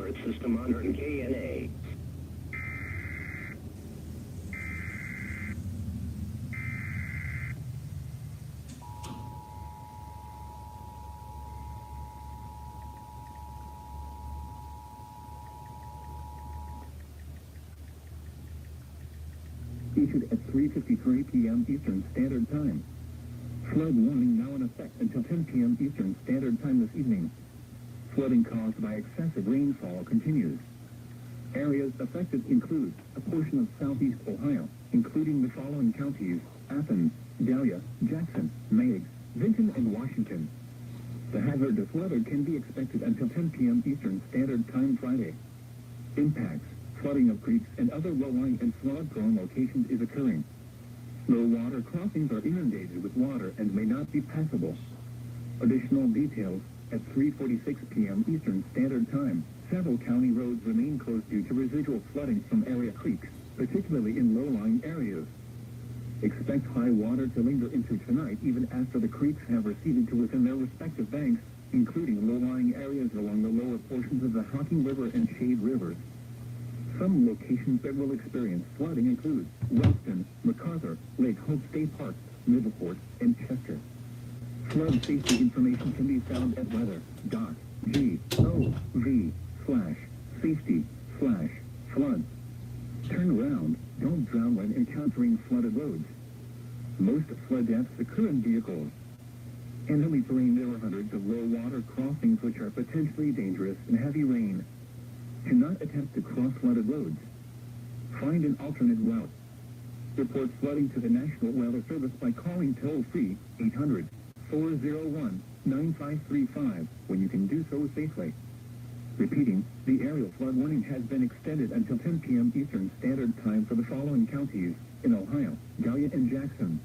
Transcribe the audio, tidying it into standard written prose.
alert system on KNA. Issued at 3:53 p.m. Eastern Standard Time. Flood warning now in effect until 10 p.m. Eastern Standard Time this evening. Flooding caused by excessive rainfall continues. Areas affected include a portion of southeast Ohio, including the following counties: Athens, Dahlia, Jackson, Meigs, Vinton, and Washington. The hazardous weather can be expected until 10 p.m. Eastern Standard Time Friday. Impacts: flooding of creeks and other low-lying and flood-prone locations is occurring. Low-water crossings are inundated with water and may not be passable. Additional details: at 3:46 p.m. Eastern Standard Time, several county roads remain closed due to residual flooding from area creeks, particularly in low-lying areas. Expect high water to linger into tonight even after the creeks have receded to within their respective banks, including low-lying areas along the lower portions of the Hocking River and Shade Rivers. Some locations that will experience flooding include Weston, MacArthur, Lake Hope State Park, Middleport, and Chester. Flood safety information can be found at weather.gov/safety/flood. Turn around. Don't drown when encountering flooded roads. Most flood deaths occur in vehicles. In heavy terrain, there are hundreds of low-water crossings which are potentially dangerous in heavy rain. Do not attempt to cross flooded roads. Find an alternate route. Report flooding to the National Weather Service by calling toll-free 800-401-9535 when you can do so safely. Repeating, the aerial flood warning has been extended until 10 p.m. Eastern Standard Time for the following counties in Ohio: Dahlia and Jackson,